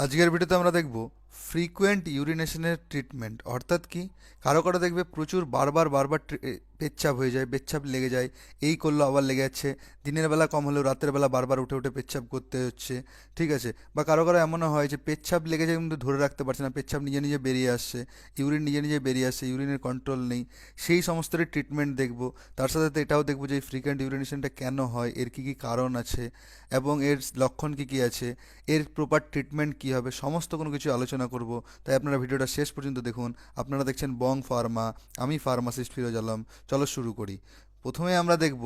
আজকের ভিডিওতে আমরা দেখব ফ্রিকোয়েন্ট ইউরিনেশনের ট্রিটমেন্ট অর্থাৎ কি কারো কারো দেখবে প্রচুর বারবার বারবার পেচ্ছাপ হয়ে যায়, পেচ্ছাপ লেগে যায়, এই করলো আবার লেগে যাচ্ছে, দিনের বেলা কম হলেও রাতের বেলা বারবার উঠে উঠে পেচ্ছাপ করতে হচ্ছে, ঠিক আছে। বা কারো কারো এমনও হয় যে পেচ্ছাপ লেগে যায় কিন্তু ধরে রাখতে পারছে না, পেচ্ছাপ নিজে নিজে বেরিয়ে আসছে, ইউরিন নিজে নিজে বেরিয়ে আসছে, ইউরিনের কন্ট্রোল নেই। সেই সমস্তরই ট্রিটমেন্ট দেখব। তার সাথে সাথে এটাও দেখব যে এই ফ্রিকোয়েন্ট ইউরিনেশনটা কেন হয়, এর কী কী কারণ আছে এবং এর লক্ষণ কী কী আছে, এর প্রপার ট্রিটমেন্ট কী হবে, সমস্ত কোনো কিছু আলোচনা করব। তাই আপনারা ভিডিওটা শেষ পর্যন্ত দেখুন। আপনারা দেখছেন বং ফার্মা, আমি ফার্মাসিস্ট ফিরোজ আলম। চলো শুরু করি। প্রথমে আমরা দেখব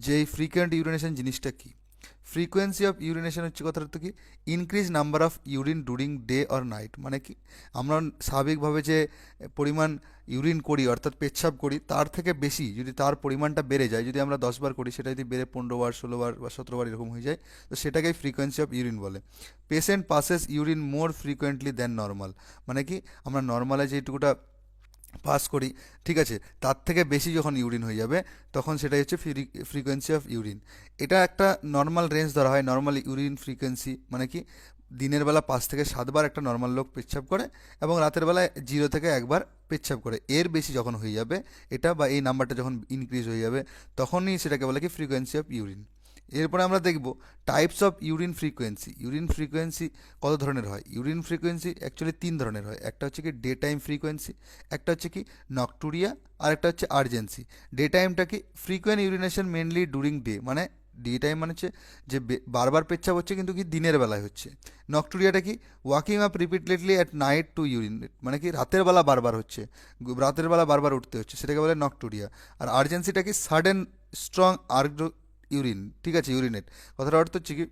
যে এই ফ্রিকোয়েন্ট ইউরিনেশন জিনিসটা কী। ফ্রিকোয়েন্সি অফ ইউরিনেশন হচ্ছে কথাটা কি, increase number of urine during day or night. মানে কি, আমরা স্বাভাবিকভাবে যে পরিমাণ ইউরিন করি অর্থাৎ পেচ্ছাপ করি তার থেকে বেশি যদি তার পরিমাণটা বেড়ে যায়, যদি আমরা 10 বার করি সেটা যদি বেড়ে 15 বার, 16 বার বা 17 বার এরকম হয়ে যায়, তো সেটাকেই ফ্রিকোয়েন্সি অফ ইউরিন বলে। পেশেন্ট পাসেস ইউরিন মোর ফ্রিকোয়েন্টলি দেন নর্মাল। মানে কি, আমরা নর্মালে যেটুকুটা পাস করি, ঠিক আছে, তার থেকে বেশি যখন ইউরিন হয়ে যাবে তখন সেটাই হচ্ছে ফ্রিকোয়েন্সি অফ ইউরিন। এটা একটা নর্মাল রেঞ্জ ধরা হয়, নর্মাল ইউরিন ফ্রিকোয়েন্সি। মানে কি, দিনের বেলা 5 থেকে 7 বার একটা নর্মাল লোক পেচ্ছাপ করে এবং রাতের বেলায় 0 থেকে 1 বার পেচ্ছাপ করে। এর বেশি যখন হয়ে যাবে এটা, বা এই নাম্বারটা যখন ইনক্রিজ হয়ে যাবে, তখনই সেটাকে বলে কি ফ্রিকোয়েন্সি অফ ইউরিন। এরপরে আমরা দেখব types of urine frequency. Urine frequency কত ধরনের হয়? ইউরিন ফ্রিকোয়েন্সি অ্যাকচুয়ালি 3 ধরনের হয়। একটা হচ্ছে কি ডে টাইম ফ্রিকোয়েন্সি, একটা হচ্ছে কি নকটুরিয়া, আর একটা হচ্ছে আর্জেন্সি। ডে টাইমটা কি, frequent urination mainly during day, মানে ডে টাইম মানে হচ্ছে যে বারবার পেচ্ছাপ হচ্ছে কিন্তু কি দিনের বেলায় হচ্ছে। নকটুরিয়াটা কি, waking up repeatedly at night to urine, মানে কি রাতের বেলা বারবার হচ্ছে, রাতের বেলা বারবার উঠতে হচ্ছে, সেটাকে বলে নকটুরিয়া। আর আর্জেন্সিটা কি, সাডেন স্ট্রং ইউরিন, ঠিক আছে, ইউরিনেট। কথাটার অর্থ হচ্ছে কি,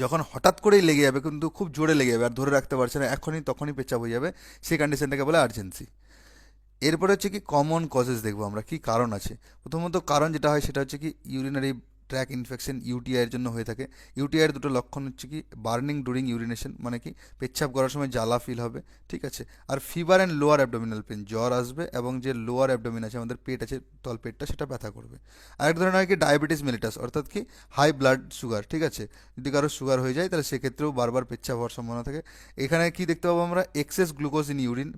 যখন হঠাৎ করেই লেগে যাবে কিন্তু খুব জোরে লেগে যাবে আর ধরে রাখতে পারছে না, এখনই তখনই পেচ্ছাপ হয়ে যাবে, সেই কন্ডিশনটাকে বলে আর্জেন্সি। এরপরে হচ্ছে কি কমন কজেস দেখবো আমরা, কি কারণ আছে। প্রথমত কারণ যেটা হয় সেটা হচ্ছে কি ইউরিনারি ট্র্যাক ইনফেকশন, ইউটিআইয়ের জন্য হয়ে থাকে। ইউটিআইয়ের দুটো লক্ষণ হচ্ছে কি বার্নিং ডুরিং ইউরিনেশন, মানে কি পেচ্ছাপ করার সময় জ্বালা ফিল হবে, ঠিক আছে। আর fever and lower abdominal pain, জ্বর আসবে এবং যে লোয়ার অ্যাবডোমিন আছে, আমাদের পেট আছে, তলপেটটা, সেটা ব্যথা করবে। আরেক ধরনের হয় কি ডায়াবেটিস মেলিটাস, অর্থাৎ কি হাই ব্লাড সুগার, ঠিক আছে। যদি কারো সুগার হয়ে যায় তাহলে সেক্ষেত্রেও বারবার পেচ্ছাপ হওয়ার সম্ভাবনা থাকে। এখানে কি দেখতে পাবো আমরা, এক্সেস গ্লুকোজ ইন ইউরিন,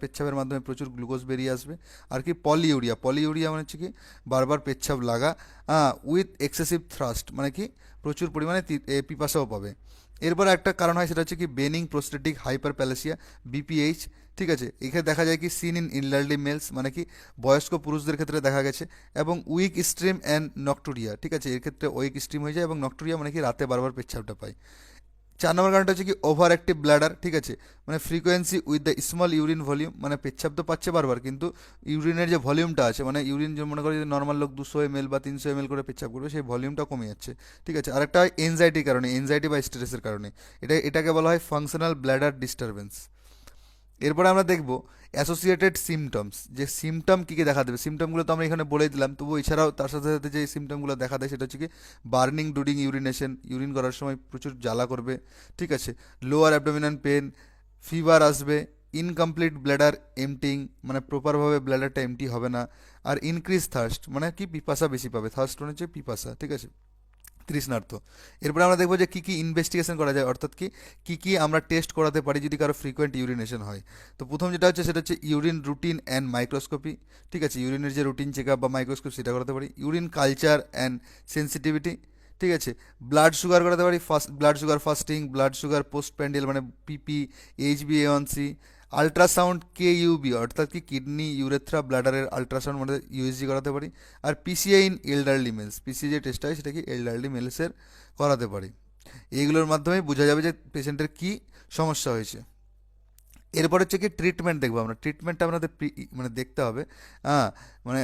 পেচ্ছাপের মাধ্যমে প্রচুর গ্লুকোজ বেরিয়ে আসবে। আর কি পলিইউরিয়া, পলিইউরিয়া মানে হচ্ছে কি বারবার পেচ্ছাপ লাগা উইথ এক্সেসিভ থ্রাস্ট, মানে কি প্রচুর পরিমাণে পিপাসাও পাবে। এরপর একটা কারণ হয় সেটা হচ্ছে কি বেনিং প্রোস্টেটিক হাইপার প্যালেসিয়া, বিপিএইচ, ঠিক আছে। এখানে দেখা যায় কি সিন ইন ইনলার্লি মেলস, মানে কি বয়স্ক পুরুষদের ক্ষেত্রে দেখা গেছে। এবং উইক স্ট্রিম অ্যান্ড নকটুরিয়া, ঠিক আছে, এর ক্ষেত্রে উইক স্ট্রিম হয়ে যায় এবং নকটুরিয়া মানে কি রাতে বারবার পেচ্ছাপটা পায়। 4 নম্বর কারণটা হচ্ছে কি ওভার অ্যাক্টিভ ব্লাডার, ঠিক আছে, মানে frequency with the small urine volume, মানে পেচ্ছাপ তো পাচ্ছে বারবার কিন্তু ইউরিনের যে ভলিউমটা আছে, মানে ইউরিন যে মনে করি যে নর্মাল লোক 200 ml বা 300 ml করে পেচ্ছাপ করবে, সেই ভলিউমটা কমে যাচ্ছে, ঠিক আছে। আরেকটা হয় এনজাইটির কারণে, এনজাইটি বা স্ট্রেসের কারণে, এটাকে বলা হয় ফাংশনাল ব্লাডার ডিস্টারবেন্স। এরপরে আমরা দেখব অ্যাসোসিয়েটেড সিমটমস, যে সিমটম কী কী দেখা দেবে। সিমটমগুলো তো আমরা এখানে বলেই দিলাম, তবু এছাড়াও তার সাথে সাথে যে সিমটমগুলো দেখা দেয় সেটা হচ্ছে কি বার্নিং ডুরিং ইউরিনেশন, ইউরিন করার সময় প্রচুর জ্বালা করবে, ঠিক আছে। লোয়ার অ্যাবডোমিনাল পেন, ফিভার আসবে, ইনকমপ্লিট ব্লাডার এমটিং, মানে প্রপারভাবে ব্লাডারটা এমটি হবে না। আর ইনক্রিজ থার্স্ট, মানে কি পিপাসা বেশি পাবে, থার্স্ট মানে হচ্ছে পিপাসা, ঠিক আছে, তৃষ্ণার্ত। এরপরে আমরা দেখবো যে কী কী ইনভেস্টিগেশন করা যায়, অর্থাৎ কি কী কী আমরা টেস্ট করাতে পারি যদি কারো ফ্রিকোয়েন্ট ইউরিনেশন হয়। তো প্রথম যেটা হচ্ছে সেটা হচ্ছে ইউরিন রুটিন অ্যান্ড মাইক্রোস্কোপি, ঠিক আছে, ইউরিনের যে রুটিন চেক আপ বা মাইক্রোস্কোপ সেটা করাতে পারি। ইউরিন কালচার অ্যান্ড সেন্সিটিভিটি, ঠিক আছে। ব্লাড সুগার করাতে পারি, first blood sugar fasting, blood sugar post pandal মানে পিপি, এইচবিএ1সি। আলট্রাসাউন্ড কেইউবি, অর্থাৎ কি কিডনি ইউরেথ্রা ব্লাডারের আলট্রাসাউন্ড মানে ইউএসজি করাতে পারি। আর পিসিআই ইন এলডারলি মেলস, পিসিআই যে টেস্ট হয় সেটা কি এলডারলি মেলসের করাতে পারি। এইগুলোর মাধ্যমে বোঝা যাবে যে পেশেন্টের কী সমস্যা হয়েছে। এরপর হচ্ছে কি ট্রিটমেন্ট দেখবো আমরা। ট্রিটমেন্টটা আমাদের মানে দেখতে হবে, হ্যাঁ, মানে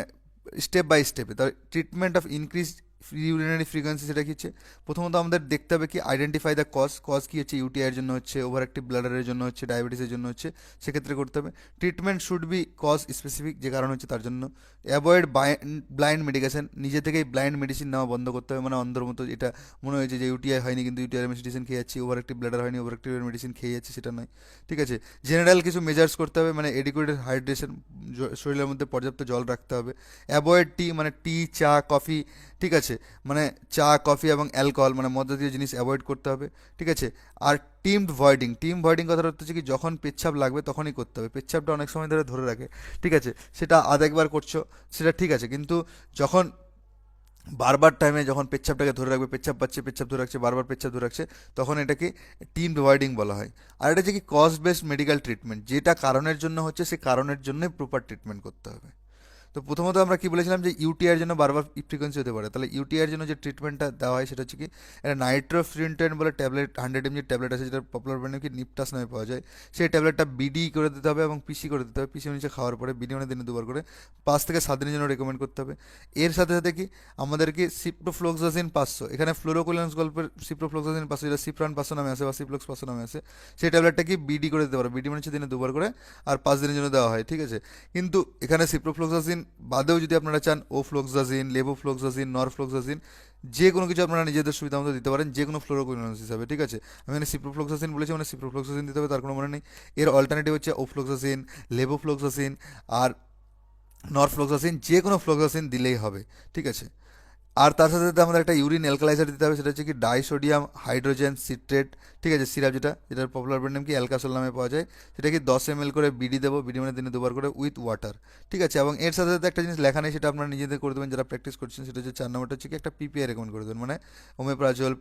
স্টেপ বাই স্টেপে। তবে treatment of increase urinary frequency সেটা কি হচ্ছে, প্রথমত আমাদের দেখতে হবে কি আইডেন্টিফাই দ্য কজ, কজ কী হচ্ছে, ইউটিআইয়ের জন্য হচ্ছে, ওভার অ্যাক্টিভ ব্লাডারের জন্য হচ্ছে, ডায়াবেটিসের জন্য হচ্ছে, সেক্ষেত্রে করতে হবে। Treatment should be cause specific, যে কারণ হচ্ছে তার জন্য। অ্যাভয়েড ব্লাইন্ড মেডিকেশন, নিজে থেকেই ব্লাইন্ড মেডিসিন নেওয়া বন্ধ করতে হবে, মানে অন্ধর মতো এটা মনে হয়েছে যে ইউটিআই হয়নি কিন্তু ইউটিআই মেডিসিন খেয়ে যাচ্ছি, ওভার অ্যাক্টিভ ব্লাডার হয়নি ওভার অ্যাক্টিভ মেডিসিন খেয়ে যাচ্ছি, সেটা নয়, ঠিক আছে। জেনারেল কিছু মেজার্স করতে হবে, মানে এডিকুয়েটেড হাইড্রেশন, শরীরের মধ্যে পর্যাপ্ত জল রাখতে হবে। অ্যাভয়েড টি, মানে টি, চা, কফি, ঠিক আছে, মানে চা কফি এবং অ্যালকোহল মানে মদ জাতীয় জিনিস অ্যাভয়েড করতে হবে। ঠিক আছে। আর টিম ভয়েডিং কথাটা হচ্ছে কি, যখন পেচ্ছাপ লাগবে তখনই করতে হবে, পেচ্ছাপটা অনেক সময় ধরে ধরে রাখে। ঠিক আছে, সেটা আধ একবার করছো সেটা ঠিক আছে, কিন্তু যখন বারবার টাইমে যখন পেচ্ছাপটাকে ধরে রাখবে, পেচ্ছাপ পাচ্ছে পেচ্ছাপ ধরে রাখছে, বারবার পেচ্ছাপ ধরে রাখছে, তখন এটাকে টিম ডিভাইডিং বলা হয়। আর এটা হচ্ছে কি কজ বেসড মেডিকেল ট্রিটমেন্ট, যেটা কারণের জন্য হচ্ছে সেই কারণের জন্যই প্রপার ট্রিটমেন্ট করতে হবে। তো প্রথমত আমরা কি বলেছিলাম যে ইউটিআইয়ের জন্য বারবার ফ্রিকোয়েন্সি হতে পারে, তাহলে ইউটিআইয়ের জন্য যে ট্রিটমেন্টটা দেওয়া হয় সেটা হচ্ছে কি, একটা নাইট্রোফিউরেন্টেন বলে ট্যাবলেট 100 mg ট্যাবলেট আছে, যেটা পপুলার ব্র্যান্ডে কি নিপটাস নামে পাওয়া যায়। সেই ট্যাবলেটটা বিডি করে দিতে হবে এবং পিসি করে দিতে হবে, পিসি নিচে খাওয়ার পরে বিডি মানে দিনে দুবার করে 5 থেকে 7 দিনের জন্য রেকমেন্ড করতে হবে। এর সাথে সাথে কি আমাদেরকে সিপ্রোফ্লোক্সাসিন 500, এখানে ফ্লোরোকুলেন্স গল্পের সিপ্রোফ্লোক্সাসিন 500 যেটা সিপ্রান 500 নামে আসে বা সিপ্লোক্স 500 নামে আসে, সেই ট্যাবলেটটা কি বিডি করে দিতে পারে, বিডি মানে হচ্ছে দিনে দুবার করে, আর 5 দিনের জন্য দেওয়া হয়। ঠিক আছে, কিন্তু এখানে সিপ্রোফ্লোক্সাসিন বাদেও যদি আপনারা চান ওফ্লোক্সাসিন, লেভোফ্লোক্সাসিন, নরফ্লোক্সাসিন, যে কোনো কিছু আপনারা নিজেদের সুবিধা মতো দিতে পারেন, যে কোনো ফ্লোরোকুইনোস হিসাবে। ঠিক আছে, আমি এখানে সিপ্রোফ্লোক্সাসিন বলেছি, মানে সিপ্রোফ্লোক্সাসিন দিতে হবে তার কোনো মানে নেই। এর অল্টারনেটিভ হচ্ছে ওফ্লোক্সাসিন, লেভোফ্লোক্সাসিন আর নরফ্লোক্সাসিন, যে কোনো ফ্লোক্সাসিন দিলেই হবে। ঠিক আছে, আর তার সাথে সাথে আমাদের একটা ইউরিন অ্যালকালাইজার দিতে হবে, সেটা হচ্ছে কি ডাইসোডিয়াম হাইড্রোজেন সিট্রেট। ঠিক আছে, সিরাপ যেটার পপুলার ব্র্যান্ড নেম কি অ্যালকাসল নামে পাওয়া যায়, সেটা কি 10 ml করে বিডি দেবো, বিডি মানে দিনে দুবার করে উইথ ওয়াটার। ঠিক আছে, এবং এর সাথে সাথে একটা জিনিস লেখা নেই, সেটা আপনারা নিজেদের করে দেবেন যারা প্র্যাকটিস করছেন, সেটা হচ্ছে 4 নম্বরটা হচ্ছে কি একটা পিপিআই রেকমেন্ড করে দেবেন, মানে ওমেপ্রাজল,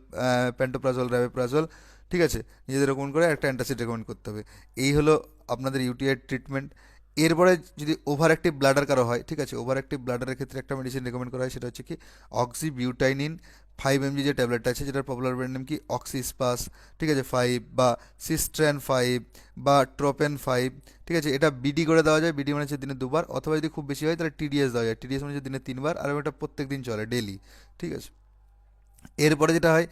প্যান্টোপ্রাজল, র্যাবেপ্রাজল। ঠিক আছে, নিজেদের রেকমেন্ড করে একটা অ্যান্টাসিড রেকমেন্ড করতে হবে। এই হলো আপনাদের ইউটিআই ট্রিটমেন্ট। এরপরে যদি ওভার অ্যাক্টিভ ব্লাডার কারো হয়, ঠিক আছে, ওভার অ্যাক্টিভ ব্লাডারের ক্ষেত্রে একটা মেডিসিন রেকমেন্ড করা হয়, সেটা হচ্ছে কি অক্সিবিউটাইনিন 5 mg যে ট্যাবলেটটা আছে, যেটার পপুলার ব্র্যান্ড নেম কি অক্সিস্পাস। ঠিক আছে, 5 বা সিস্ট্র্যান 5 বা ট্রোপেন 5। ঠিক আছে, এটা বিডি করে দেওয়া যায়, বিডি মানে হচ্ছে দিনে দুবার, অথবা যদি খুব বেশি হয় তাহলে টিডিএস দেওয়া যায়, টিডিএস মানে হচ্ছে দিনে 3 বার, আর এটা প্রত্যেক দিন চলে ডেলি। ঠিক আছে, এরপরে যেটা হয়,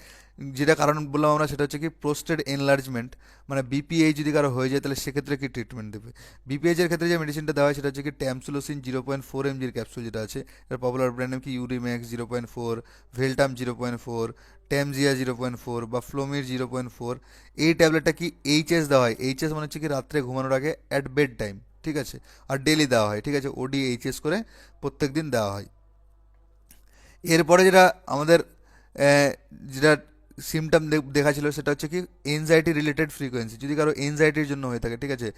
যেটা কারণ বললাম আমরা, সেটা হচ্ছে কি প্রোস্টেট এনলার্জমেন্ট, মানে বিপিএইচ যদি কারো হয়ে যায় তাহলে সেক্ষেত্রে কি ট্রিটমেন্ট দেবে। বিপিএইচ এর ক্ষেত্রে যে মেডিসিনটা দেওয়া হয় সেটা হচ্ছে কি ট্যামসুলোসিন 0.4 mg ক্যাপসুল যেটা আছে, এর পপুলার ব্র্যান্ড নেম কি ইউরিম্যাক্স 0.4, ভেলটাম 0.4, ট্যামজিয়া 0.4 বা ফ্লোমির 0.4। এই ট্যাবলেটটা কি এইচএস দেওয়া হয়, এইচএস মানে হচ্ছে কি রাত্রে ঘুমানোর আগে অ্যাট বেড টাইম। ঠিক আছে, আর ডেলি দেওয়া হয়। ঠিক আছে, ওডি এইচএস করে প্রত্যেক দিন দেওয়া হয়। এরপরে যেটা আমাদের আহ, যেটা সিমটম দেখা ছিল, সেটা হচ্ছে কি এনজাইটি রিলেটেড ফ্রিকোয়েন্সি, যদি কারো এনজাইটির জন্য হয়ে থাকে, ঠিক আছে,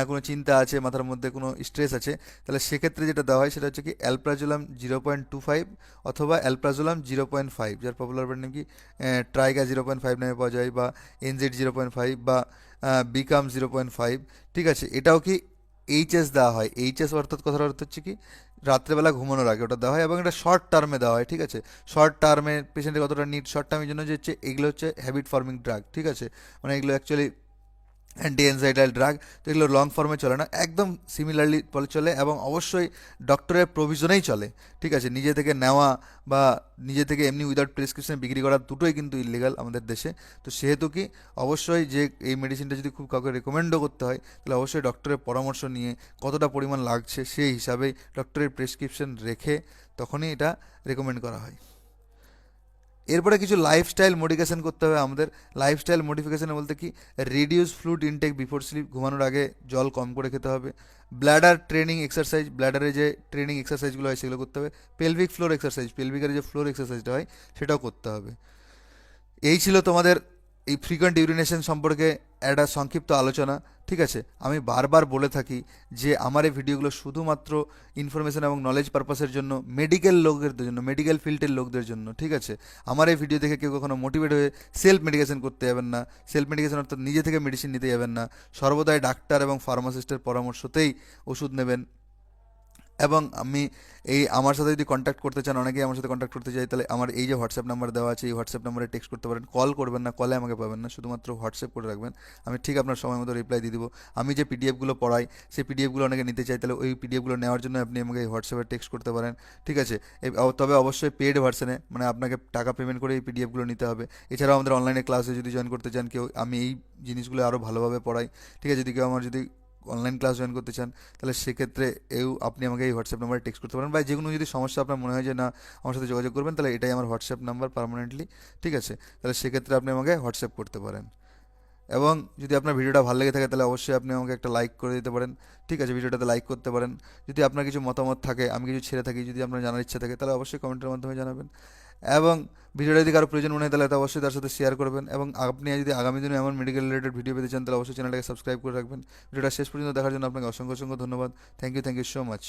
কোনো চিন্তা আছে মাথার মধ্যে, কোনো স্ট্রেস আছে, তাহলে সেক্ষেত্রে যেটা দেওয়া হয় সেটা হচ্ছে কি অ্যালপ্রাজোলাম 0.25 অথবা অ্যালপ্রাজোলাম 0.5, যার পপুলার ব্র্যান্ড নেম কি ট্রাইগা 0.5 নামে পাওয়া যায়, বা এনজেড 0.5 বা বিকাম 0.5। ঠিক আছে, এটাও কি এইচএস দেওয়া হয়, এইচএস অর্থাৎ কথার অর্থ হচ্ছে কি রাত্রেবেলা ঘুমানোর আগে ওটা দেওয়া হয়, এবং এটা শর্ট টার্মে দেওয়া হয়। ঠিক আছে, শর্ট টার্মে পেশেন্টের কতটা নিড, শর্ট টার্মের জন্য যে হচ্ছে এগুলো হচ্ছে হ্যাবিট ফর্মিং ড্রাগ। ঠিক আছে, মানে এগুলো অ্যাকচুয়ালি অ্যান্টি অ্যানজাইটাল ড্রাগ, তো এগুলো লং ফর্মে চলে না, একদম সিমিলারলি বলে চলে, এবং অবশ্যই ডক্টরের প্রভিশনেই চলে। ঠিক আছে, নিজে থেকে নেওয়া বা নিজে থেকে এমনি উইদাউট প্রেসক্রিপশন বিক্রি করা দুটোই কিন্তু ইলিগাল আমাদের দেশে। তো সেহেতু কি অবশ্যই যে এই মেডিসিনটা যদি খুব কাউকে রেকমেন্ডও করতে হয়, তাহলে অবশ্যই ডক্টরের পরামর্শ নিয়ে কতটা পরিমাণ লাগছে সেই হিসাবেই ডক্টরের প্রেসক্রিপশন রেখে তখনই এটা রেকমেন্ড করা হয়। এরপরে কিছু লাইফস্টাইল মডিফিকেশন করতে হবে আমাদের। লাইফস্টাইল মডিফিকেশন বলতে কি, reduce fluid intake before sleep, ঘুমানোর আগে জল কম করে খেতে হবে। ব্ল্যাডার ট্রেনিং এক্সারসাইজ, ব্ল্যাডারে যে ট্রেনিং এক্সারসাইজগুলো হয় সেগুলো করতে হবে। পেলভিক ফ্লোর এক্সারসাইজ, পেলভিকের যে ফ্লোর এক্সারসাইজটা হয় সেটাও করতে হবে। এই ছিল তোমাদের এই ফ্রিকোয়েন্ট ইউরিনেশন সম্পর্কে একটা সংক্ষিপ্ত আলোচনা। ঠিক আছে, আমি বারবার বলে থাকি যে আমার এই ভিডিওগুলো শুধুমাত্র ইনফরমেশন এবং নলেজ পারপাসের জন্য, মেডিকেল লোকদের জন্য, মেডিকেল ফিল্ডের লোকদের জন্য। ঠিক আছে, আমার এই ভিডিও দেখে কেউ কখনো মোটিভেট হয়ে সেলফ মেডিকেশন করতে যাবেন না, সেলফ মেডিকেশন অর্থাৎ নিজে থেকে মেডিসিন নিতে যাবেন না, সর্বদাই ডাক্তার এবং ফার্মাসিস্টের পরামর্শতেই ওষুধ নেবেন। এবং আমি এই আমার সাথে যদি কন্ট্যাক্ট করতে চান, অনেকেই আমার সাথে কন্ট্যাক্ট করতে চাই, তাহলে আমার এই যে হোয়াটসঅ্যাপ নাম্বার দেওয়া আছে, এই হোয়াটসঅ্যাপ নাম্বারে টেক্সট করতে পারেন, কল করবেন না, কলে আমাকে পাবেন না, শুধুমাত্র হোয়াটসঅ্যাপ করে রাখবেন, আমি ঠিক আপনার সময় মতো রিপ্লাই দিয়ে দিব। আমি যে পিডিএফগুলো পড়াই সেই পিডিএফগুলো অনেকে নিতে চাই, তাহলে ওই পিডিএফগুলো নেওয়ার জন্য আপনি আমাকে এই হোয়াটসঅ্যাপে টেক্সট করতে পারেন। ঠিক আছে, তবে অবশ্যই পেড ভার্সনে, মানে আপনাকে টাকা পেমেন্ট করে এই পিডিএফগুলো নিতে হবে। এছাড়াও আমাদের অনলাইনে ক্লাসে যদি জয়েন করতে চান কেউ, আমি এই জিনিসগুলো আরও ভালোভাবে পড়াই। ঠিক আছে, যদি কেউ আমার যদি অনলাইন ক্লাস জয়েন করতে চান, তাহলে সেক্ষেত্রে আপনি আমাকে এই হোয়াটসঅ্যাপ নাম্বারে টেক্সট করতে পারেন, বা যে কোনো যদি সমস্যা আপনার মনে হয় যে না আমার সাথে যোগাযোগ করবেন, তাহলে এটাই আমার হোয়াটসঅ্যাপ নাম্বার পার্মানেন্টলি। ঠিক আছে, তাহলে সেক্ষেত্রে আপনি আমাকে হোয়াটসঅ্যাপ করতে পারেন। এবং যদি আপনার ভিডিওটা ভালো লেগে থাকে তাহলে অবশ্যই আপনি আমাকে একটা লাইক করে দিতে পারেন। ঠিক আছে, ভিডিওটাতে লাইক করতে পারেন। যদি আপনার কিছু মতামত থাকে, আমি কিছু ছেড়ে থাকি, যদি আপনার জানার ইচ্ছা থাকে, তাহলে অবশ্যই কমেন্টের মাধ্যমে জানাবেন। এবং ভিডিওটা যদি কারো প্রয়োজন মনে হয় তাহলে তা অবশ্যই তার সাথে শেয়ার করবেন। এবং আপনি যদি আগামী দিনে এমন মেডিকেল রিলেটেড ভিডিও পেতে চান তাহলে অবশ্যই চ্যানেলটাকে সাবস্ক্রাইব করে রাখবেন। ভিডিওটা শেষ পর্যন্ত দেখার জন্য আপনাকে অসংখ্য অসংখ্য ধন্যবাদ। Thank you so much.